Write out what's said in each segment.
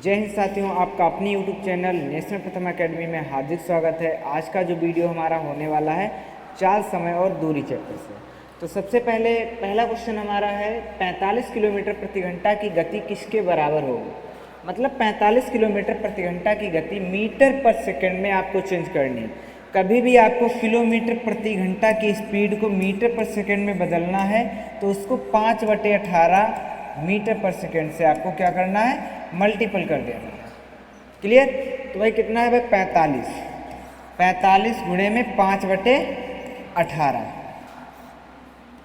जय हिंद साथियों, आपका अपनी यूट्यूब चैनल नेशनल प्रथम एकेडमी में हार्दिक स्वागत है। आज का जो वीडियो हमारा होने वाला है चाल, समय और दूरी चैप्टर से। तो सबसे पहले पहला क्वेश्चन हमारा है 45 किलोमीटर प्रति घंटा की गति किसके बराबर होगी। मतलब 45 किलोमीटर प्रति घंटा की गति मीटर पर सेकेंड में आपको चेंज करनी है। कभी भी आपको किलोमीटर प्रति घंटा की स्पीड को मीटर पर सेकेंड में बदलना है तो उसको 5/18 मीटर पर सेकेंड से आपको क्या करना है, मल्टीपल कर देना है। क्लियर। तो भाई कितना है भाई 45 गुणे में 5/18,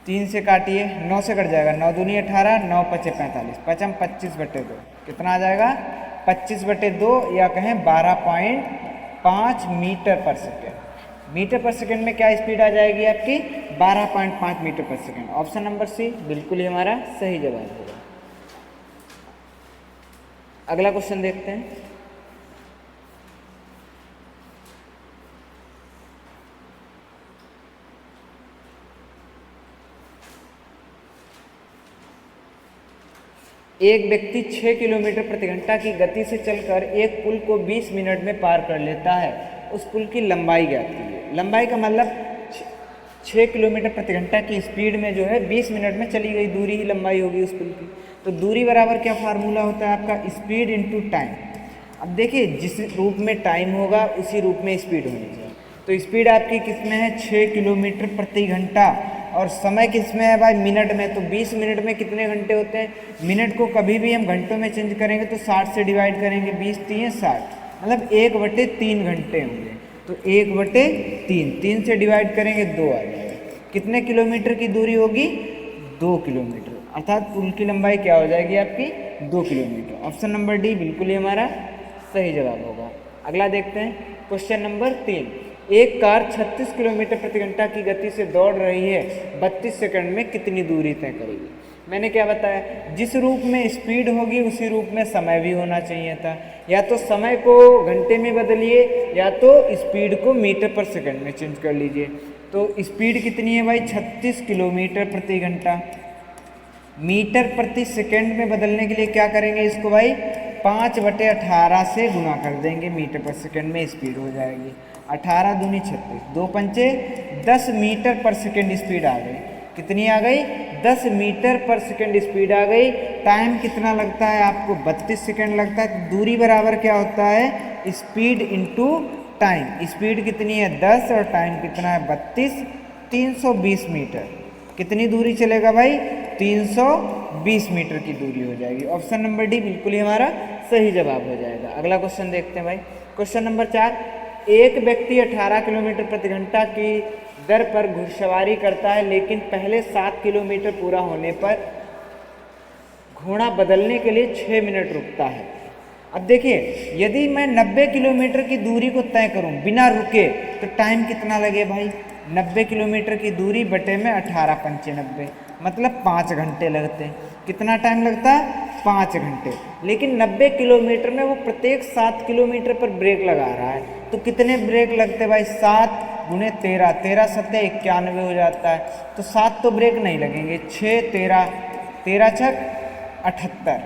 3 से काटिए, 9 से कट जाएगा, 9 दूनी 18, 9 पचे 45, पचम 25/2, कितना आ जाएगा 25/2 या कहें 12.5 मीटर पर सेकेंड। मीटर पर सेकेंड में क्या स्पीड आ जाएगी आपकी 12.5 मीटर पर सेकेंड। ऑप्शन नंबर सी बिल्कुल ही हमारा सही जवाब होगा। अगला क्वेश्चन देखते हैं। एक व्यक्ति 6 किलोमीटर प्रति घंटा की गति से चलकर एक पुल को 20 मिनट में पार कर लेता है। उस पुल की लंबाई ज्ञात कीजिए। लंबाई का मतलब 6 किलोमीटर प्रति घंटा की स्पीड में जो है 20 मिनट में चली गई दूरी ही लंबाई होगी उस पुल की। तो दूरी बराबर क्या फार्मूला होता है आपका, स्पीड इनटू टाइम। अब देखिए जिस रूप में टाइम होगा उसी रूप में स्पीड होनी चाहिए। तो स्पीड आपकी किस में है 6 किलोमीटर प्रति घंटा, और समय किस में है भाई मिनट में। तो 20 मिनट में कितने घंटे होते हैं, मिनट को कभी भी हम घंटों में चेंज करेंगे तो 60 से डिवाइड करेंगे, 20 3 60, मतलब 1/3 घंटे होंगे। तो 1/3, 3 से डिवाइड करेंगे 2 आ जाएगा। कितने किलोमीटर की दूरी होगी 2 किलोमीटर, अर्थात पुल की लंबाई क्या हो जाएगी आपकी 2 किलोमीटर। ऑप्शन नंबर डी बिल्कुल ही हमारा सही जवाब होगा। अगला देखते हैं क्वेश्चन नंबर 3। एक कार 36 किलोमीटर प्रति घंटा की गति से दौड़ रही है, 32 सेकंड में कितनी दूरी तय करेगी। मैंने क्या बताया, जिस रूप में स्पीड होगी उसी रूप में समय भी होना चाहिए था। या तो समय को घंटे में बदलिए या तो स्पीड को मीटर पर सेकंड में चेंज कर लीजिए। तो स्पीड कितनी है भाई 36 किलोमीटर प्रति घंटा, मीटर प्रति सेकंड में बदलने के लिए क्या करेंगे इसको भाई 5/18 से गुना कर देंगे, मीटर पर सेकंड में स्पीड हो जाएगी। 18 दूनी 36, 2 पंचे 10 मीटर पर सेकंड स्पीड आ गई। कितनी आ गई 10 मीटर पर सेकंड स्पीड आ गई। टाइम कितना लगता है आपको 32 सेकंड लगता है। तो दूरी बराबर क्या होता है स्पीड इनटू टाइम। स्पीड कितनी है 10 और टाइम कितना है 32, 320 मीटर। कितनी दूरी चलेगा भाई 320 मीटर की दूरी हो जाएगी। ऑप्शन नंबर डी बिल्कुल ही हमारा सही जवाब हो जाएगा। अगला क्वेश्चन देखते हैं भाई। Question number 4। एक व्यक्ति 18 किलोमीटर प्रति घंटा की दर पर घुड़सवारी करता है, लेकिन पहले 7 किलोमीटर पूरा होने पर घोड़ा बदलने के लिए 6 मिनट रुकता है। अब देखिए यदि मैं 90 किलोमीटर की दूरी को तय करूं बिना रुके तो टाइम कितना लगे भाई 90 किलोमीटर की दूरी बटे में 18 पंचे 90, मतलब 5 घंटे लगते हैं। कितना टाइम लगता है 5 घंटे। लेकिन 90 किलोमीटर में वो प्रत्येक 7 किलोमीटर पर ब्रेक लगा रहा है। तो कितने ब्रेक लगते भाई 7 गुणे 13, 13 7 91 हो जाता है। तो 7 तो ब्रेक नहीं लगेंगे, 6 13, 13 छक 78,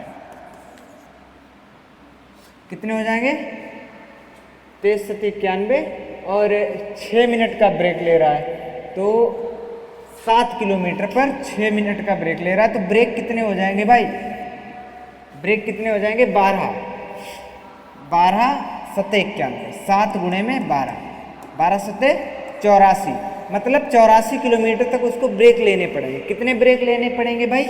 कितने हो जाएंगे 23 7 91, और 6 मिनट का ब्रेक ले रहा है। तो 7 किलोमीटर पर 6 मिनट का ब्रेक ले रहा है। तो ब्रेक कितने हो जाएंगे भाई, ब्रेक कितने हो जाएंगे 12 7 91, 7 गुणे में 12, 12 7 84, मतलब 84 किलोमीटर तक उसको ब्रेक लेने पड़ेंगे। कितने ब्रेक लेने पड़ेंगे भाई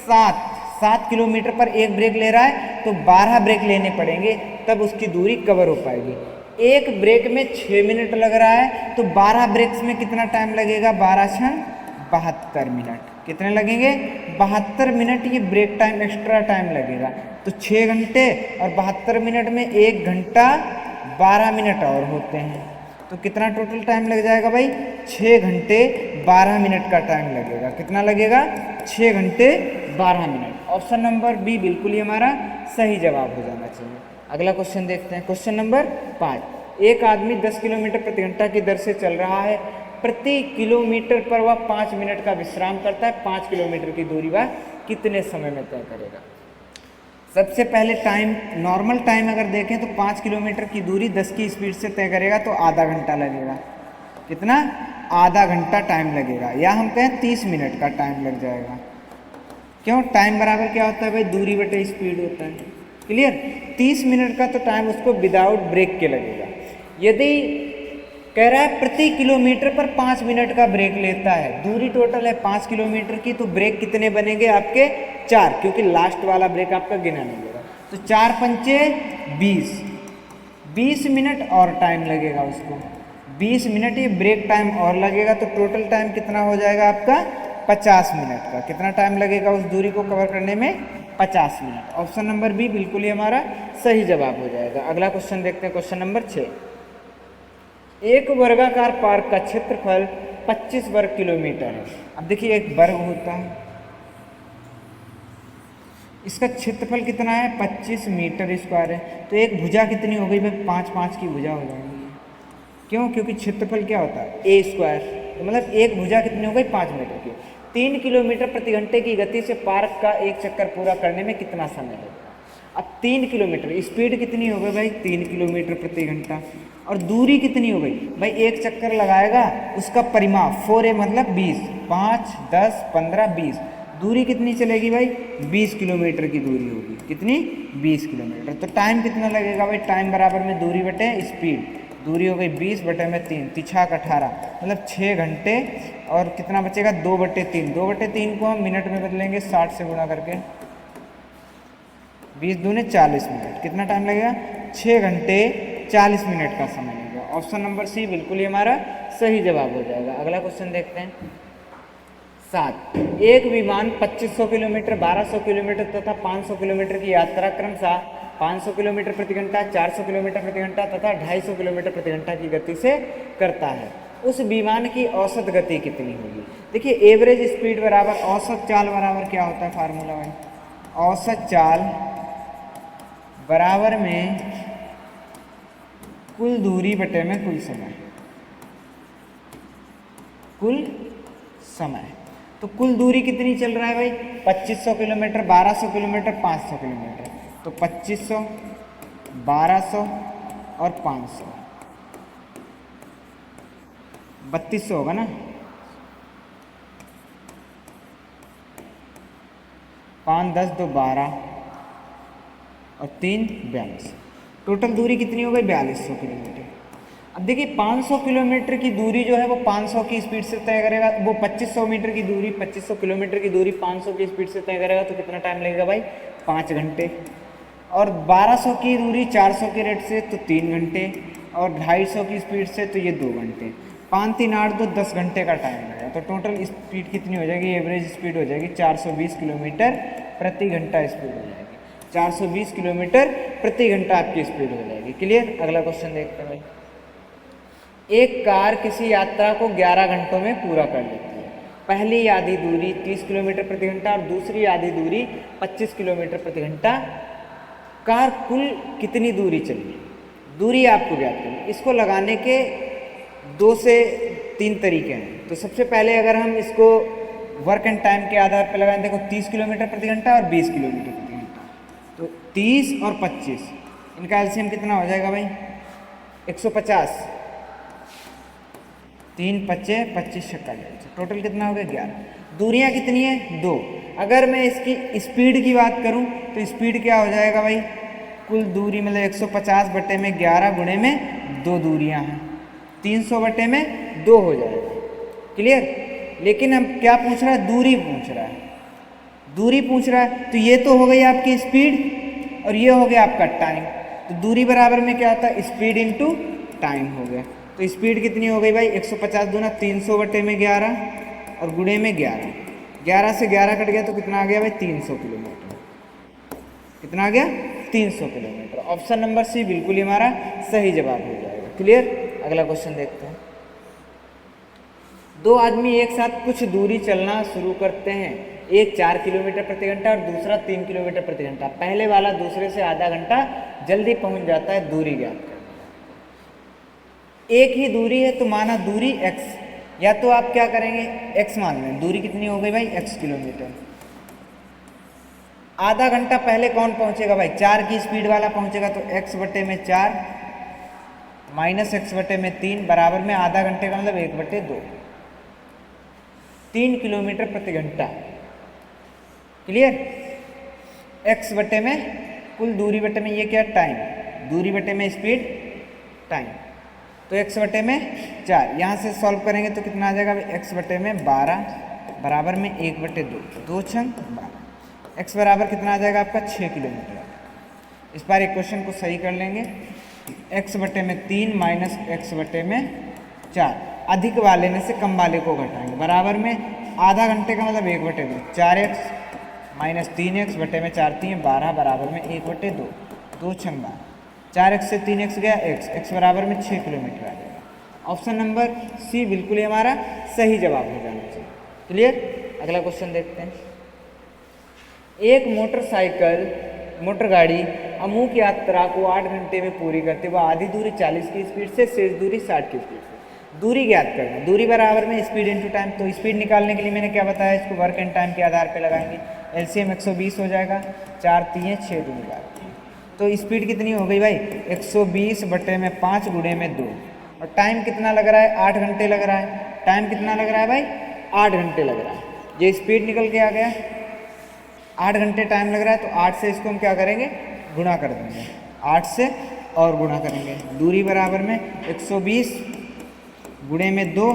7 किलोमीटर पर एक ब्रेक ले रहा है तो 12 ब्रेक लेने पड़ेंगे, तब उसकी दूरी कवर हो पाएगी। एक ब्रेक में 6 मिनट लग रहा है तो 12 ब्रेक्स में कितना टाइम लगेगा 12 क्षण 72 मिनट। कितने लगेंगे 72 मिनट, ये ब्रेक टाइम एक्स्ट्रा टाइम लगेगा। तो 6 घंटे और 72 मिनट में 1 घंटा 12 मिनट और होते हैं। तो कितना टोटल टाइम लग जाएगा भाई 6 घंटे 12 मिनट का टाइम लगेगा। कितना लगेगा 6 घंटे 12 मिनट। ऑप्शन नंबर बी बिल्कुल ही हमारा सही जवाब हो जाना चाहिए। अगला क्वेश्चन देखते हैं। Question number 5। एक आदमी 10 किलोमीटर प्रति घंटा की दर से चल रहा है, प्रति किलोमीटर पर वह 5 मिनट का विश्राम करता है। 5 किलोमीटर की दूरी वह कितने समय में तय करेगा। सबसे पहले टाइम, नॉर्मल टाइम अगर देखें तो 5 किलोमीटर की दूरी 10 की स्पीड से तय करेगा तो आधा घंटा लगेगा। कितना? आधा घंटा टाइम लगेगा, या हम कहें 30 मिनट का टाइम लग जाएगा। क्यों? टाइम बराबर क्या होता है भाई? दूरी बटे स्पीड होता है। क्लियर? 30 मिनट का तो टाइम उसको विदाउट ब्रेक के लगेगा। यदि कह रहा है प्रति किलोमीटर पर 5 मिनट का ब्रेक लेता है, दूरी टोटल है 5 किलोमीटर की, तो ब्रेक कितने बनेंगे आपके? 4, क्योंकि लास्ट वाला ब्रेक आपका गिना नहीं होगा। तो 4 पंचे 20, 20 मिनट और टाइम लगेगा उसको, 20 मिनट ये ब्रेक टाइम और लगेगा। तो टोटल टाइम कितना हो जाएगा आपका? 50 मिनट का। कितना टाइम लगेगा उस दूरी को कवर करने में? 50 मिनट। ऑप्शन नंबर बी बिल्कुल ही हमारा सही जवाब हो जाएगा। अगला क्वेश्चन देखते हैं, क्वेश्चन नंबर 6। एक वर्गाकार पार्क का क्षेत्रफल 25 वर्ग किलोमीटर है। अब देखिए, एक वर्ग होता है, इसका क्षेत्रफल कितना है? 25 मीटर स्क्वायर है। तो एक भुजा कितनी हो गई भाई? 5-5 की भुजा हो जाएगी। क्यों? क्योंकि क्षेत्रफल क्या होता है? ए स्क्वायर। तो मतलब एक भुजा कितनी हो गई? 5 मीटर की। 3 किलोमीटर प्रति घंटे की गति से पार्क का एक चक्कर पूरा करने में कितना समय लगेगा? अब 3 किलोमीटर, स्पीड कितनी हो गई भाई? 3 किलोमीटर प्रति घंटा। और दूरी कितनी हो गई भाई? एक चक्कर लगाएगा, उसका परिमाप 4a मतलब 20, 5, 10, 15, 20, दूरी कितनी चलेगी भाई? 20 किलोमीटर की दूरी होगी। कितनी? 20 किलोमीटर। तो टाइम कितना लगेगा भाई? टाइम बराबर में दूरी बटे स्पीड। दूरी हो गई 20 बटे में 3, 3 18, मतलब 6 घंटे। और कितना बचेगा? 2 बटे 3। 2 बटे 3 को हम मिनट में बदलेंगे 60 से गुणा करके। 20 दूने 40 मिनट। कितना टाइम लगेगा? 6 घंटे 40 मिनट का समय लगेगा। ऑप्शन नंबर सी बिल्कुल ही हमारा सही जवाब हो जाएगा। अगला क्वेश्चन देखते हैं, 7। एक विमान 2500 किलोमीटर, 1200 किलोमीटर तथा 500 किलोमीटर की यात्रा क्रमशः 500 किलोमीटर प्रति घंटा, 400 किलोमीटर प्रति घंटा तथा 250 किलोमीटर प्रति घंटा की गति से करता है। उस विमान की औसत गति कितनी होगी? देखिए, एवरेज स्पीड बराबर औसत चाल बराबर क्या होता है फार्मूला में? औसत चाल बराबर में कुल दूरी बटे में कुल समय। कुल समय। तो कुल दूरी कितनी चल रहा है भाई? 2500 किलोमीटर, 1200 किलोमीटर, 500 किलोमीटर। तो 2500, 1200 और 500, 3200 होगा ना? 5, 10, 2, 12 और 3, 42। टोटल दूरी कितनी हो गई? 4200 किलोमीटर। अब देखिए, 500 किलोमीटर की दूरी जो है वो 500 की स्पीड से तय करेगा। वो 2500 मीटर की दूरी, 2500 किलोमीटर की दूरी 500 की स्पीड से तय करेगा। तो कितना टाइम लगेगा भाई? 5 घंटे। और 1200 की दूरी 400 के रेट से तो 3 घंटे, और 250 की स्पीड से तो ये 2 घंटे। 5, 3, 8, 2, 10 घंटे का टाइम लगेगा। तो टोटल स्पीड कितनी हो जाएगी? एवरेज स्पीड हो जाएगी 420 किलोमीटर प्रति घंटा स्पीड हो जाएगी। 420 किलोमीटर प्रति घंटा आपकी स्पीड हो जाएगी। क्लियर? अगला क्वेश्चन देखते हैं भाई। एक कार किसी यात्रा को 11 घंटों में पूरा कर लेती है। पहली आधी दूरी 30 किलोमीटर प्रति घंटा और दूसरी आधी दूरी 25 किलोमीटर प्रति घंटा। कार कुल कितनी दूरी चली? दूरी आपको ज्ञात करनी। इसको लगाने के 2 से 3 तरीके हैं। तो सबसे पहले अगर हम इसको वर्क एंड टाइम के आधार पर लगाएं, देखो 30 किलोमीटर प्रति घंटा और 20 किलोमीटर प्रति घंटा। तो 30 और 25, इनका एलसीएम कितना हो जाएगा भाई? 150। 3 पच्चे 25 छक्का 11, टोटल कितना हो गया? 11। दूरियां कितनी है? 2। अगर मैं इसकी स्पीड की बात करूं तो स्पीड क्या हो जाएगा भाई? कुल दूरी मतलब 150 बटे में 11 गुणे में 2 दूरियां हैं, 300 बटे में 2 हो जाएगा। क्लियर? लेकिन अब क्या पूछ रहा है? दूरी पूछ रहा है। दूरी पूछ रहा है तो ये तो हो गई आपकी स्पीड और ये हो गया आपका टाइम। तो दूरी बराबर में क्या होता है? स्पीड इंटू टाइम हो गया। तो स्पीड कितनी हो गई भाई? 150 दूना 300 बटे में 11 और गुणे में 11। 11 से 11 कट गया तो कितना आ गया भाई? 300 किलोमीटर। कितना आ गया? 300 किलोमीटर। ऑप्शन नंबर सी बिल्कुल ही हमारा सही जवाब हो जाएगा। क्लियर? अगला क्वेश्चन देखते हैं। 2 आदमी एक साथ कुछ दूरी चलना शुरू करते हैं। एक 4 किलोमीटर प्रति घंटा और दूसरा 3 किलोमीटर प्रति घंटा। पहले वाला दूसरे से आधा घंटा जल्दी पहुंच जाता है। दूरी ज्ञात करना। एक ही दूरी है तो माना दूरी x, या तो आप क्या करेंगे? x मान लें। दूरी कितनी हो गई भाई? x kilometre. आधा घंटा पहले कौन पहुंचेगा भाई, 4 की स्पीड वाला पहुंचेगा, तो x बटे में 4 माइनस एक्स बटे में 3 बराबर में आधा घंटे का मतलब 1/2, 3 किलोमीटर प्रति घंटा। क्लियर। x बटे में कुल दूरी बटे में ये क्या टाइम, दूरी बटे में स्पीड टाइम, तो x बटे में 4, यहाँ से सॉल्व करेंगे तो कितना आ जाएगा, x बटे में 12 बराबर में 1/2, 2 छंग 12, x बराबर कितना आ जाएगा आपका 6 किलोमीटर। इस बार एक क्वेश्चन को सही कर लेंगे, x बटे में 3 माइनस x बटे में 4, अधिक वाले में से कम वाले को घटाएंगे, बराबर में आधा घंटे का मतलब 1/2, 4x माइनस 3x बटे में 4 3 12 बराबर में 1/2, 2 छंग 12, 4x से 3x गया x बराबर में 6 किलोमीटर आ जाएगा। ऑप्शन नंबर सी बिल्कुल ही हमारा सही जवाब हो जाना चाहिए। क्लियर। अगला क्वेश्चन देखते हैं। एक मोटर गाड़ी अमुक यात्रा को 8 घंटे में पूरी करते हुए आधी दूरी 40 की स्पीड से, शेष दूरी 60 की स्पीड से, दूरी ज्ञात करना। दूरी बराबर में स्पीड इंटू टाइम, तो स्पीड निकालने के लिए मैंने क्या बताया, इसको वर्क एंड टाइम के आधार पे लगाएंगे। एलसीएम 120 हो जाएगा, 4 3 6 दूनी 12, तो स्पीड कितनी हो गई भाई 120 बटे में 5 गुणे में 2, और टाइम कितना लग रहा है 8 घंटे लग रहा है। टाइम कितना लग रहा है भाई 8 घंटे लग रहा है, ये स्पीड निकल के आ गया, 8 घंटे टाइम लग रहा है, तो 8 से इसको हम क्या करेंगे गुणा कर देंगे, 8 से और गुणा करेंगे। दूरी बराबर में 120 गुणे में 2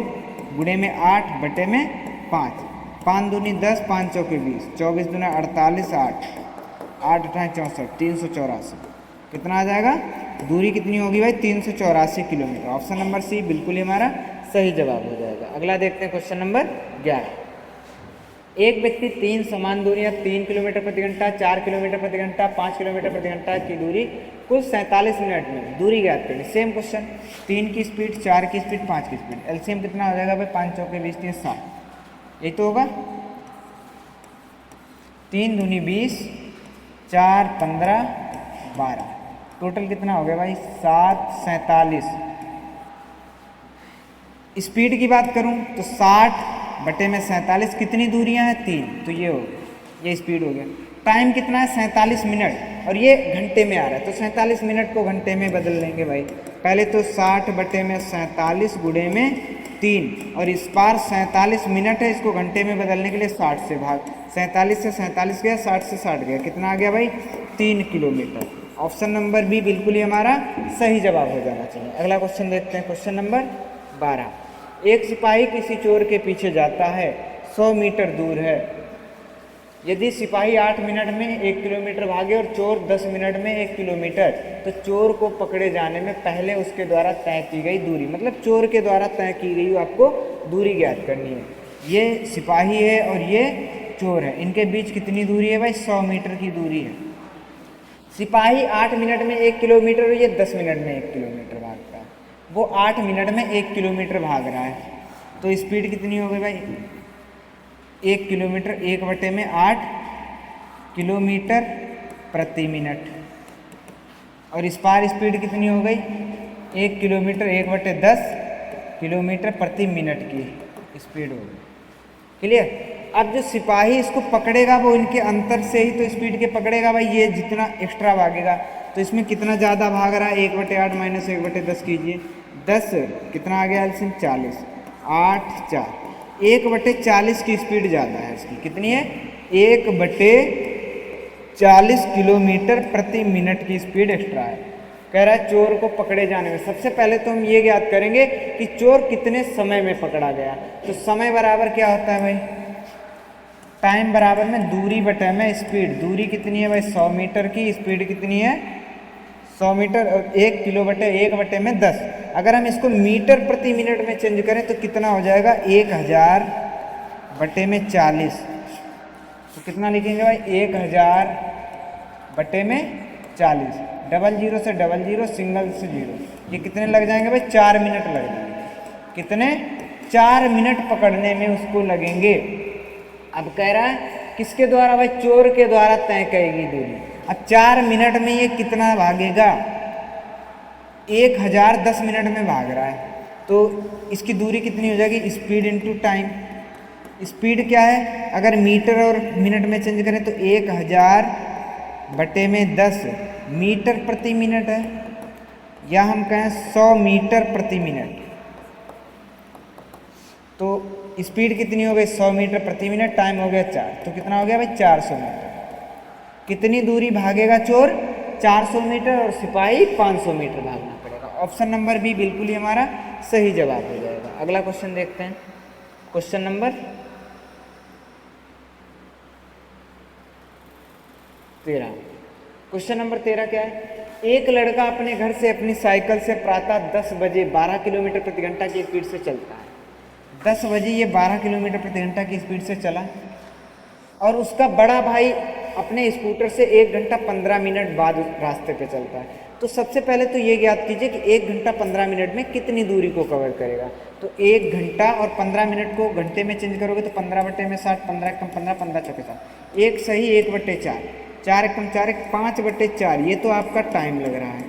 गुणे में 8 बटे में 5, 5 दूनी 10 5 चौके 20, 24 दूना 48, 8 8 64, 384, कितना आ जाएगा, दूरी कितनी होगी भाई 384 किलोमीटर। ऑप्शन नंबर सी बिल्कुल ही हमारा सही जवाब हो जाएगा। अगला देखते हैं क्वेश्चन नंबर 11। एक व्यक्ति 3 समान दूरियां 3 किलोमीटर प्रति घंटा, 4 किलोमीटर प्रति घंटा, 5 किलोमीटर प्रति घंटा की दूरी कुल 47 मिनट में दूरी ज्ञात करें। सेम क्वेश्चन, 3 की स्पीड, 4 की स्पीड, 5 की स्पीड, एलसीएम कितना हो जाएगा भाई 5 चौके 20 3 60, यही तो होगा, 3 दूनी 20, 4 15 12, टोटल कितना हो गया भाई 7 47। स्पीड की बात करूं तो 60 बटे में 47, कितनी दूरियां हैं 3, तो ये हो गया, ये स्पीड हो गया। टाइम कितना है 47 मिनट, और ये घंटे में आ रहा है, तो 47 मिनट को घंटे में बदल लेंगे भाई। पहले तो 60 बटे में 47 गुणे में 3, और इस बार 47 मिनट है, इसको घंटे में बदलने के लिए 60 से भाग, 47 से 47 गया, 60 से 60 गया, कितना आ गया भाई 3 किलोमीटर। ऑप्शन नंबर बी बिल्कुल ही हमारा सही जवाब हो जाना चाहिए। अगला क्वेश्चन देखते हैं, क्वेश्चन नंबर 12। एक सिपाही किसी चोर के पीछे जाता है, 100 मीटर दूर है। यदि सिपाही 8 मिनट में 1 किलोमीटर भागे और चोर 10 मिनट में 1 किलोमीटर, तो चोर को पकड़े जाने में पहले उसके द्वारा तय की गई दूरी, मतलब चोर के द्वारा तय की गई आपको दूरी ज्ञात करनी है। ये सिपाही है और ये चोर है, इनके बीच कितनी दूरी है भाई 100 मीटर की दूरी है। सिपाही 8 मिनट में 1 किलोमीटर और ये 10 मिनट में 1 किलोमीटर भागता है, वो 8 मिनट में 1 किलोमीटर भाग रहा है, तो स्पीड कितनी हो गई भाई 1 किलोमीटर 1 बटे में 8 किलोमीटर प्रति मिनट, और इस पार स्पीड कितनी हो गई 1 किलोमीटर 1 बटे 10 किलोमीटर प्रति मिनट की स्पीड हो गई। क्लियर। अब जो सिपाही इसको पकड़ेगा वो इनके अंतर से ही तो स्पीड के पकड़ेगा भाई, ये जितना एक्स्ट्रा भागेगा, तो इसमें कितना ज़्यादा भाग रहा है 1 बटे 8 माइनस 1 बटे 10 कीजिए, 10 कितना आ गया एलसीएम 40, 8 4, 1 बटे 40 की स्पीड ज़्यादा है इसकी, कितनी है 1 बटे 40 किलोमीटर प्रति मिनट की स्पीड एक्स्ट्रा है। कह रहा है चोर को पकड़े जाने में, सबसे पहले तो हम ये ज्ञात करेंगे कि चोर कितने समय में पकड़ा गया, तो समय बराबर क्या होता है भाई टाइम बराबर में दूरी बटे में स्पीड, दूरी कितनी है भाई 100 मीटर की, स्पीड कितनी है 100 मीटर, और 1 किलो बटे 1 बटे में 10। अगर हम इसको मीटर प्रति मिनट में चेंज करें तो कितना हो जाएगा 1000 बटे में 40, तो कितना लिखेंगे भाई 1000 बटे में 40, डबल जीरो से डबल जीरो, सिंगल से जीरो, ये कितने लग जाएंगे भाई 4 मिनट लग जाएंगे, कितने 4 मिनट पकड़ने में उसको लगेंगे। अब कह रहा है किसके द्वारा भाई चोर के द्वारा तय करेगी दूरी। अब 4 मिनट में ये कितना भागेगा 1000 10 मिनट में भाग रहा है, तो इसकी दूरी कितनी हो जाएगी स्पीड इंटू टाइम, स्पीड क्या है, अगर मीटर और मिनट में चेंज करें तो 1000/10 मीटर प्रति मिनट है, या हम कहें 100 मीटर प्रति मिनट। तो स्पीड कितनी हो गई, 100 मीटर प्रति मिनट, टाइम हो गया 4, तो कितना हो गया भाई 400 मीटर। कितनी दूरी भागेगा चोर, 400 मीटर, और सिपाही 500 मीटर भागना पड़ेगा। ऑप्शन नंबर बी बिल्कुल ही हमारा सही जवाब हो जाएगा। अगला क्वेश्चन देखते हैं, क्वेश्चन नंबर 13। क्वेश्चन नंबर 13 क्या है, एक लड़का अपने घर से अपनी साइकिल से प्रातः 10 बजे 12 किलोमीटर प्रति घंटा की स्पीड से चलता है। 10 बजे ये 12 किलोमीटर प्रति घंटा की स्पीड से चला, और उसका बड़ा भाई अपने स्कूटर से 1 घंटा 15 मिनट बाद उस रास्ते पे चलता है। तो सबसे पहले तो ये ज्ञात कीजिए कि 1 घंटा 15 मिनट में कितनी दूरी को कवर करेगा। तो 1 घंटा और 15 मिनट को घंटे में चेंज करोगे तो 15/60, 15 एकम 15, 15 चौके 7, 1 सही 1/4, 4 एकम 4, 5/4, ये तो आपका टाइम लग रहा है।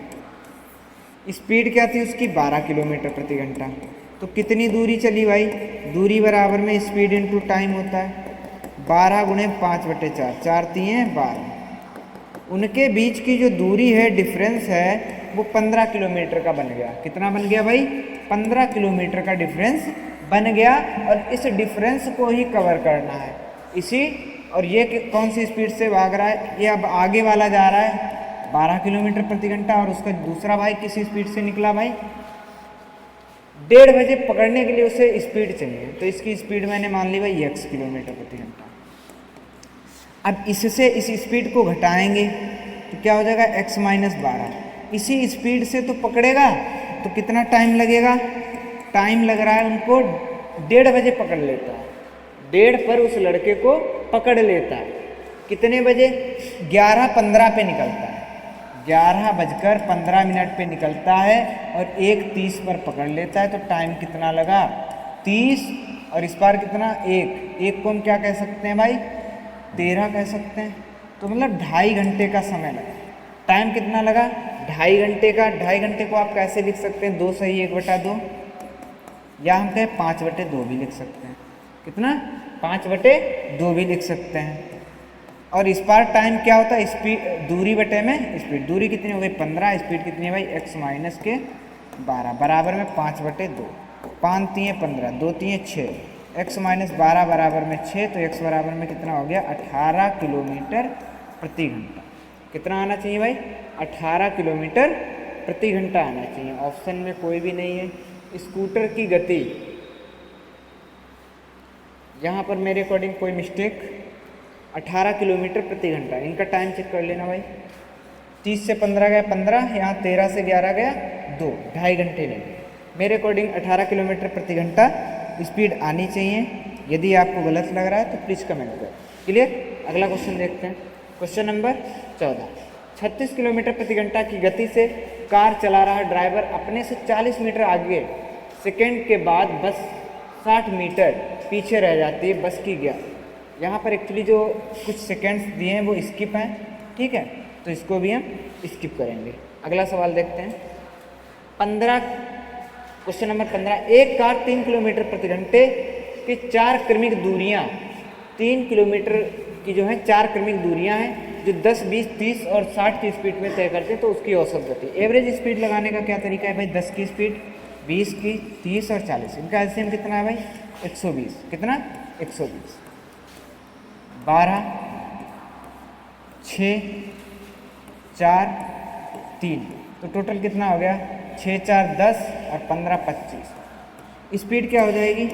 स्पीड क्या थी उसकी, 12 किलोमीटर प्रति घंटा। तो कितनी दूरी चली भाई, दूरी बराबर में स्पीड इंटू टाइम होता है, 12 × 5/4, 4 3 12। उनके बीच की जो दूरी है, डिफरेंस है, वो 15 किलोमीटर का बन गया। कितना बन गया भाई, 15 किलोमीटर का डिफरेंस बन गया, और इस डिफरेंस को ही कवर करना है इसी। और ये कौन सी स्पीड से भाग रहा है, ये अब आगे वाला जा रहा है 12 किलोमीटर प्रति घंटा, और उसका दूसरा भाई किसी स्पीड से निकला भाई 1:30 बजे। पकड़ने के लिए उसे स्पीड चाहिए, तो इसकी स्पीड मैंने मान ली भाई x किलोमीटर प्रति घंटा। अब इससे इस स्पीड को घटाएंगे तो क्या हो जाएगा, x - 12। इसी स्पीड से तो पकड़ेगा, तो कितना टाइम लगेगा, टाइम लग रहा है उनको 1:30 बजे पकड़ लेता है, 1:30 पर उस लड़के को पकड़ लेता है। कितने बजे, 11:15 पे निकलता है, 11:15 पे निकलता है, और 1:30 पर पकड़ लेता है। तो टाइम कितना लगा, 30, और इस बार कितना, 1 को हम क्या कह सकते हैं भाई, 13 कह सकते हैं। तो मतलब 2.5 घंटे का समय लगा। टाइम कितना लगा, 2.5 घंटे का। 2.5 घंटे को आप कैसे लिख सकते हैं, 2 सही 1/2, या हम कहें 5/2 भी लिख सकते हैं। कितना, 5/2 भी लिख सकते हैं। और इस बार टाइम क्या होता है, स्पीड दूरी बटे में स्पीड। दूरी कितनी हो गई 15, स्पीड कितनी है भाई x - 12 बराबर में 5/2, 5 3 15, 2 3 6, x - 12 बराबर में 6, तो x बराबर में कितना हो गया, 18 किलोमीटर प्रति घंटा। कितना आना चाहिए भाई, 18 किलोमीटर प्रति घंटा आना चाहिए। ऑप्शन में कोई भी नहीं है। स्कूटर की गति, यहाँ पर मेरे अकॉर्डिंग कोई मिस्टेक, 18 किलोमीटर प्रति घंटा। इनका टाइम चेक कर लेना भाई, 30 से 15 गया 15, यहाँ 13 से 11 गया 2, 2.5 घंटे नहीं। मेरे अकॉर्डिंग 18 किलोमीटर प्रति घंटा स्पीड आनी चाहिए। यदि आपको गलत लग रहा है तो प्लीज़ कमेंट करें। क्लियर। अगला क्वेश्चन देखते हैं, क्वेश्चन नंबर 14। 36 किलोमीटर प्रति घंटा की गति से कार चला रहा ड्राइवर अपने से 40 मीटर आगे सेकेंड के बाद बस 60 मीटर पीछे रह जाती है। बस की गया, यहाँ पर एक्चुअली जो कुछ सेकेंड्स दिए हैं वो स्किप हैं, ठीक है, तो इसको भी हम स्किप करेंगे। अगला सवाल देखते हैं, 15, क्वेश्चन नंबर 15। एक कार 3 किलोमीटर प्रति घंटे की 4 क्रमिक दूरियाँ, 3 किलोमीटर की जो है 4 क्रमिक दूरियाँ हैं, जो 10, 20, 30 और 60 की स्पीड में तय करते हैं, तो उसकी औसत गति। एवरेज स्पीड लगाने का क्या तरीका है भाई, 10 की स्पीड, 20 की, 30 और 40। इनका एलसीएम कितना है भाई, 120। कितना, 120। 12, 6, 4, 3, तो टोटल कितना हो गया, 6 4 10 और 15 25। स्पीड क्या हो जाएगी,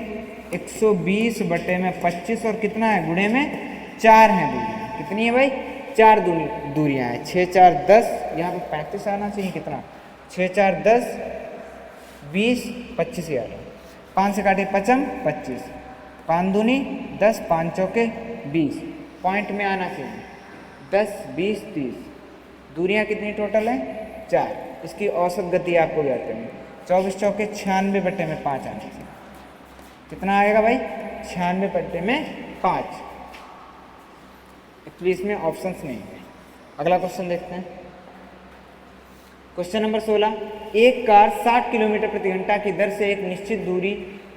120/25, और कितना है गुणे में 4 है दूरियाँ। कितनी है भाई, 4 दूरियाँ हैं। 6 4 10, यहाँ पे 35 आना चाहिए। कितना, 6 4 10 20 25 11, 5 से काटे 5 25, 5 दूनी 10, 5 चौके 20, पॉइंट में आना चाहिए 10 20 30। दूरियाँ कितनी टोटल है, 4। इसकी औसत गति आपको ज्ञात करनी, 24 चौके 96/5 आना चाहिए। कितना आएगा भाई, 96/5। एक्चुअली इसमें ऑप्शंस नहीं है। अगला क्वेश्चन देखते हैं, क्वेश्चन नंबर 16। एक कार 60 किलोमीटर प्रति घंटा की दर से एक निश्चित दूरी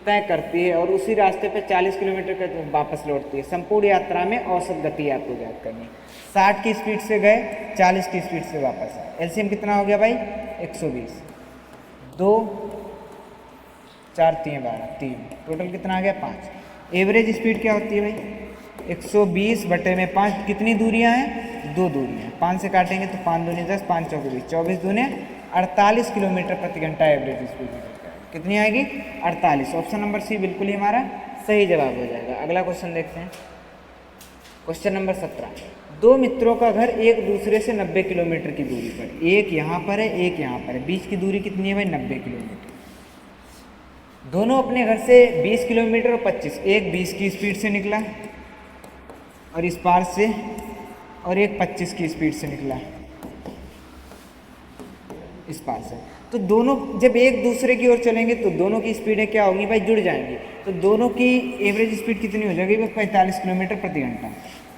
तय करती है और उसी रास्ते पे 40 किलोमीटर का वापस लौटती है। संपूर्ण यात्रा में औसत गति आपको ज्ञात करनी है। 60 की स्पीड से गए, 40 की स्पीड से वापस आए। एलसीएम कितना हो गया भाई? 120। 2 4 3 12 3, टोटल कितना आ गया? 5। एवरेज स्पीड क्या होती है भाई? 120 बटे में 5। कितनी दूरियां हैं? 2 दूरियां। 5 से काटेंगे तो 5 दूनी 10, 5 चौके 20, 24 दूने 48 किलोमीटर प्रति घंटा एवरेज स्पीड निकलता है। कितनी आएगी? 48। ऑप्शन नंबर सी बिल्कुल ही हमारा सही जवाब हो जाएगा। अगला क्वेश्चन देखते हैं, क्वेश्चन नंबर 17। दो मित्रों का घर एक दूसरे से 90 किलोमीटर की दूरी पर, एक यहाँ पर है, एक यहाँ पर है, बीच की दूरी कितनी है भाई? 90 किलोमीटर। दोनों अपने घर से 20 किलोमीटर और 25, एक 20 की स्पीड से निकला और इस पार से, और एक 25 की स्पीड से निकला इस पार से। तो दोनों जब एक दूसरे की ओर चलेंगे तो दोनों की स्पीडें क्या होंगी भाई? जुड़ जाएंगी। तो दोनों की एवरेज स्पीड कितनी हो जाएगी? 45 किलोमीटर प्रति घंटा।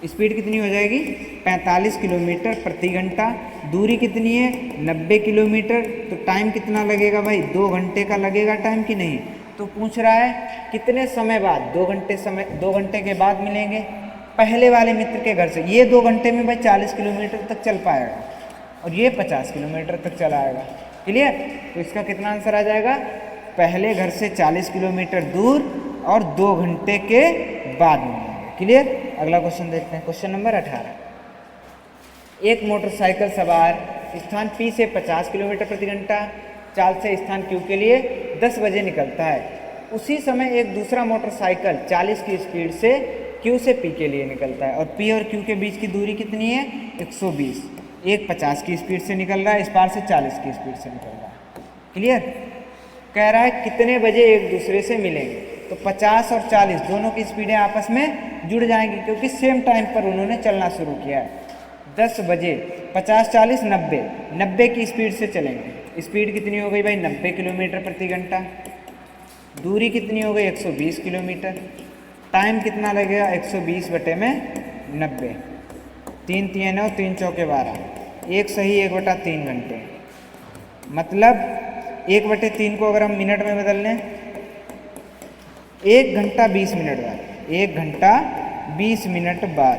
स्पीड कितनी हो जाएगी? 45 किलोमीटर प्रति घंटा। दूरी कितनी है? 90 किलोमीटर। तो टाइम कितना लगेगा भाई? 2 घंटे का लगेगा टाइम कि नहीं? तो पूछ रहा है कितने समय बाद? 2 घंटे के बाद मिलेंगे पहले वाले मित्र के घर से। ये 2 घंटे में भाई 40 किलोमीटर तक चल पाएगा और ये 50 किलोमीटर तक चला आएगा। क्लियर? तो इसका कितना आंसर आ जाएगा? पहले घर से 40 किलोमीटर दूर और 2 घंटे के बाद मिलेंगे। क्लियर? अगला क्वेश्चन देखते हैं, क्वेश्चन नंबर 18। एक मोटरसाइकिल सवार स्थान P से 50 किलोमीटर प्रति घंटा चाल से स्थान Q के लिए 10 बजे निकलता है। उसी समय एक दूसरा मोटरसाइकिल 40 की स्पीड से Q से P के लिए निकलता है और P और Q के बीच की दूरी कितनी है? 120। एक 50 की स्पीड से निकल रहा है, इस पार से 40 की स्पीड से निकल रहा है। क्लियर? कह रहा है कितने बजे एक दूसरे से मिलेंगे? तो 50 और 40 दोनों की स्पीडें आपस में जुड़ जाएंगी क्योंकि सेम टाइम पर उन्होंने चलना शुरू किया है। 10 बजे 50 40 90 की स्पीड से चलेंगे। स्पीड कितनी हो गई भाई? 90 किलोमीटर प्रति घंटा। दूरी कितनी हो गई? 120 किलोमीटर। टाइम कितना लगेगा? 120 बटे में 90। 3 3 9, 3 चौके 12, एक सही 1/3 घंटे। मतलब 1/3 को अगर हम मिनट में बदल लें, 1 घंटा 20 मिनट बाद, 1 घंटा 20 मिनट बाद।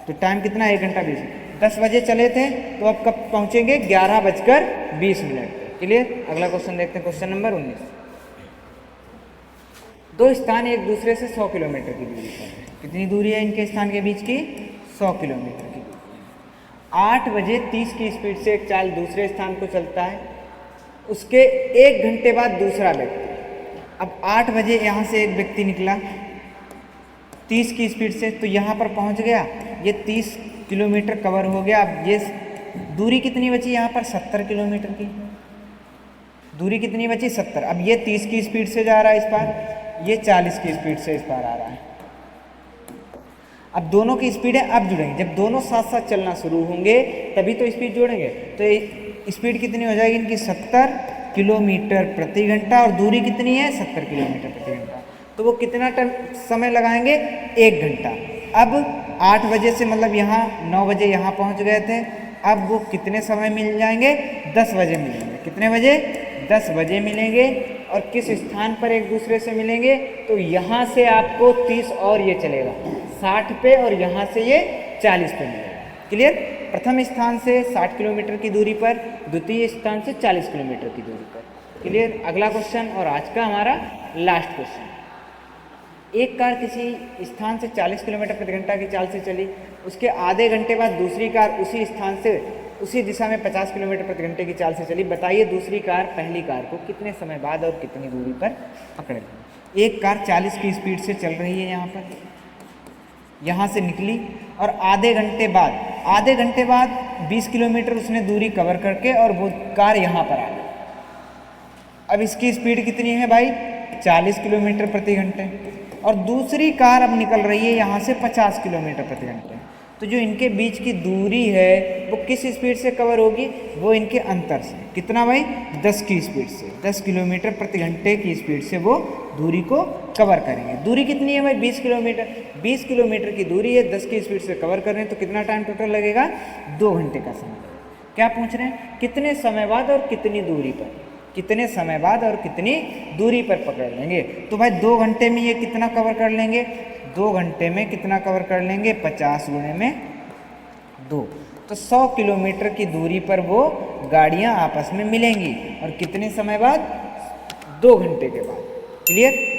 तो टाइम कितना? 1 घंटा 20। 10 बजे चले थे तो अब कब पहुंचेंगे? 11:20 मिनट। क्लियर? अगला क्वेश्चन देखते हैं, क्वेश्चन नंबर 19। दो स्थान एक दूसरे से 100 किलोमीटर की दूरी पर है। कितनी दूरी है इनके स्थान के बीच की? 100 किलोमीटर की दूरी। 8 बजे 30 की स्पीड से एक चाल दूसरे स्थान को चलता है, उसके 1 घंटे बाद दूसरा व्यक्ति। अब 8 बजे यहाँ से एक व्यक्ति निकला 30 की स्पीड से, तो यहाँ पर पहुँच गया, ये 30 किलोमीटर कवर हो गया। अब ये दूरी कितनी बची यहाँ पर? 70 किलोमीटर की दूरी कितनी बची? 70। अब ये 30 की स्पीड से जा रहा है इस पार, ये 40 की स्पीड से इस पार आ रहा है। अब दोनों की स्पीडें अब जुड़ेंगी। जब दोनों साथ साथ चलना शुरू होंगे तभी तो स्पीड जोड़ेंगे। तो स्पीड कितनी हो जाएगी इनकी? 70 किलोमीटर प्रति घंटा। और दूरी कितनी है? 70 किलोमीटर प्रति घंटा। तो वो कितना समय लगाएंगे? 1 घंटा। अब 8 बजे से मतलब यहाँ 9 बजे यहाँ पहुँच गए थे, अब वो कितने समय मिल जाएंगे? 10 बजे मिलेंगे। कितने बजे? 10 बजे मिलेंगे। और किस स्थान पर एक दूसरे से मिलेंगे? तो यहाँ से आपको 30 और ये चलेगा 60 पे, और यहाँ से ये 40 पे मिलेगा। क्लियर? प्रथम स्थान से 60 किलोमीटर की दूरी पर, द्वितीय स्थान से 40 किलोमीटर की दूरी पर। क्लियर? अगला क्वेश्चन और आज का हमारा लास्ट क्वेश्चन। एक कार किसी स्थान से 40 किलोमीटर प्रति घंटा की चाल से चली, उसके आधे घंटे बाद दूसरी कार उसी स्थान से उसी दिशा में 50 किलोमीटर प्रति घंटे की चाल से चली। बताइए दूसरी कार पहली कार को कितने समय बाद और कितनी दूरी पर पकड़ेगी? एक कार 40 की स्पीड से चल रही है, यहाँ से निकली और आधे घंटे बाद 20 किलोमीटर उसने दूरी कवर करके और वो कार यहाँ पर आ गई। अब इसकी स्पीड कितनी है भाई? 40 किलोमीटर प्रति घंटे। और दूसरी कार अब निकल रही है यहाँ से 50 किलोमीटर प्रति घंटे। तो जो इनके बीच की दूरी है वो किस स्पीड से कवर होगी? वो इनके अंतर से। कितना भाई? 10 की स्पीड से, 10 किलोमीटर प्रति घंटे की स्पीड से वो दूरी को कवर करेंगे। दूरी कितनी है भाई? 20 किलोमीटर। 20 किलोमीटर की दूरी है, 10 की स्पीड से कवर कर रहे हैं, तो कितना टाइम टोटल लगेगा? 2 घंटे का समय लगेगा। क्या पूछ रहे हैं? कितने समय बाद और कितनी दूरी पर? कितने समय बाद और कितनी दूरी पर पकड़ लेंगे। तो भाई 2 घंटे में ये कितना कवर कर लेंगे, 2 घंटे में कितना कवर कर लेंगे, 50 गुणे में 2, तो 100 किलोमीटर की दूरी पर वो गाड़ियां आपस में मिलेंगी और कितने समय बाद, 2 घंटे के बाद। क्लियर।